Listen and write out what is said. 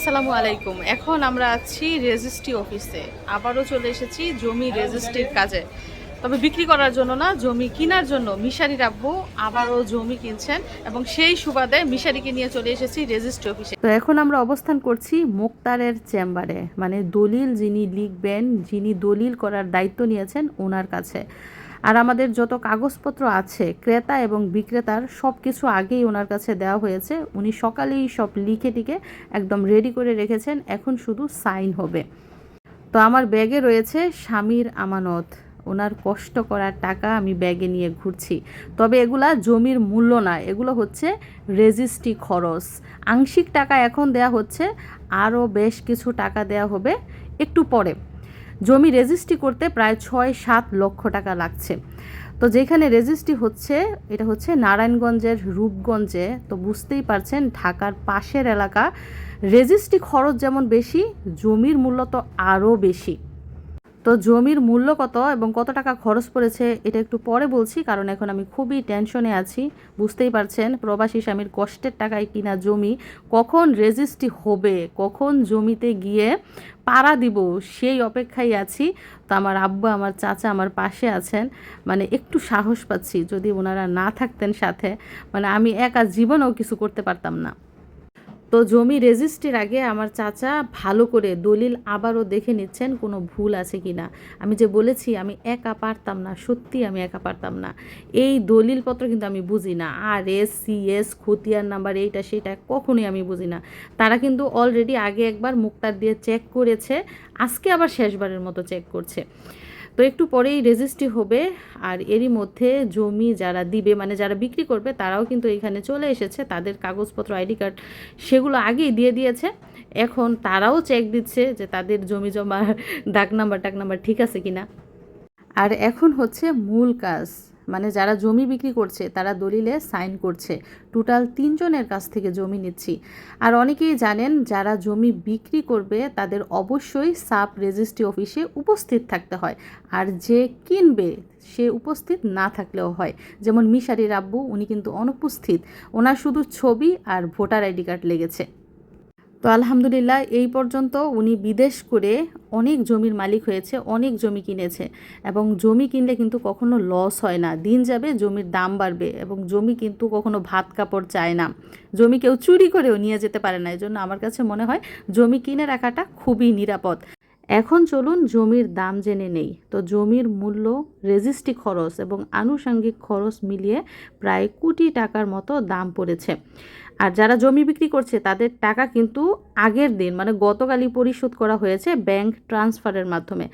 আসসালামু আলাইকুম। এখন আমরা আছি রেজিস্ট্রি অফিসে। আবারও চলে এসেছি জমি রেজিস্ট্রির কাজে। তবে বিক্রি করার জন্য না, জমি কেনার জন্য মিশারির আব্বু আবারও জমি কিনছেন এবং সেই সুবাদে মিশারিকে নিয়ে চলে এসেছি রেজিস্ট্রি অফিসে। তো এখন আমরা অবস্থান করছি মোক্তারের চেম্বারে, মানে দলিল যিনি লিখবেন, যিনি দলিল করার দায়িত্ব নিয়েছেন ওনার কাছে। আর আমাদের যত কাগজপত্র আছে ক্রেতা এবং বিক্রেতার সব কিছু আগেই ওনার কাছে দেওয়া হয়েছে। উনি সকালেই সব লিখে টিকে একদম রেডি করে রেখেছেন, এখন শুধু সাইন হবে। তো আমার ব্যাগে রয়েছে স্বামীর আমানত, ওনার কষ্ট করার টাকা আমি ব্যাগে নিয়ে ঘুরছি। তবে এগুলা জমির মূল্য না, এগুলো হচ্ছে রেজিস্ট্রি খরচ। আংশিক টাকা এখন দেয়া হচ্ছে, আরও বেশ কিছু টাকা দেয়া হবে একটু পরে। জমি রেজিস্ট্রি করতে প্রায় ৬-৭ লক্ষ টাকা লাগছে। তো যেখানে রেজিস্ট্রি হচ্ছে এটা হচ্ছে নারায়ণগঞ্জের রূপগঞ্জে। তো বুঝতেই পারছেন ঢাকার পাশের এলাকা, রেজিস্ট্রি খরচ যেমন বেশি, জমির মূল্য তো আরও বেশি। তো জমির মূল্য কত এবং কত টাকা খরচ পড়েছে এটা একটু পরে বলছি, কারণ এখন আমি খুবই টেনশনে আছি। বুঝতেই পারছেন প্রবাসী স্বামীর কষ্টের টাকায় কিনা জমি, কখন রেজিস্ট্রি হবে, কখন জমিতে গিয়ে পাড়া দিব সেই অপেক্ষায় আছি। তো আমার আব্বু, আমার চাচা আমার পাশে আছেন, মানে একটু সাহস পাচ্ছি। যদি ওনারা না থাকতেন সাথে, মানে আমি একা জীবনেও কিছু করতে পারতাম না। তো জমি রেজিস্ট্রির আগে আমার চাচা ভালো করে দলিল আবারও দেখে নিচ্ছেন কোনো ভুল আছে কি না। আমি যে বলেছি আমি একা পারতাম না, সত্যি আমি একা পারতাম না। এই দলিলপত্র কিন্তু আমি বুঝি না, আর এস সি এস খতিয়ান নাম্বার এইটা সেটা কখনোই আমি বুঝি না। তারা কিন্তু অলরেডি আগে একবার মুক্তার দিয়ে চেক করেছে, আজকে আবার শেষবারের মতো চেক করছে। তো একটু পরেই রেজিস্ট্রি হবে। আর এরই মধ্যে জমি যারা দিবে, মানে যারা বিক্রি করবে, তারাও কিন্তু এখানে চলে এসেছে। তাদের কাগজপত্র আইডি কার্ড সেগুলো আগেই দিয়ে দিয়েছে। এখন তারাও চেক দিচ্ছে যে তাদের জমি জমা ডাক নাম্বার ঠিক আছে কিনা। আর এখন হচ্ছে মূল কাজ, মানে যারা জমি বিক্রি করছে তারা দলিলে সাইন করছে। টোটাল 3 জনের কাছ থেকে জমি নিচ্ছি। আর অনেকেই জানেন যারা জমি বিক্রি করবে তাদের অবশ্যই সাব রেজিস্ট্রি অফিসে উপস্থিত থাকতে হয়, আর যে কিনবে সে উপস্থিত না থাকলেও হয়। যেমন মিশারির আব্বু, উনি কিন্তু অনুপস্থিত, ওনার শুধু ছবি আর ভোটার আইডি কার্ড লেগেছে। তো আলহামদুলিল্লাহ এই পর্যন্ত উনি বিদেশ করে অনেক জমির মালিক হয়েছে, অনেক জমি কিনেছে। এবং জমি কিনলে কিন্তু কখনো লস হয় না, দিন যাবে জমির দাম বাড়বে। এবং জমি কিন্তু কখনো ভাত কাপড় চায় না, জমি কেউ চুরি করেও নিয়ে যেতে পারে না। এই জন্য আমার কাছে মনে হয় জমি কিনে রাখাটা খুবই নিরাপদ। এখন চলুন জমির দাম জেনে নেই। তো জমির মূল্য, রেজিস্ট্রি খরচ এবং আনুষঙ্গিক খরচ মিলিয়ে প্রায় কোটি টাকার মতো দাম পড়েছে। আর যারা জমি বিক্রি করছে তাদের টাকা কিন্তু আগের দিন, মানে গতকালই পরিশোধ করা হয়েছে ব্যাংক ট্রান্সফারের মাধ্যমে।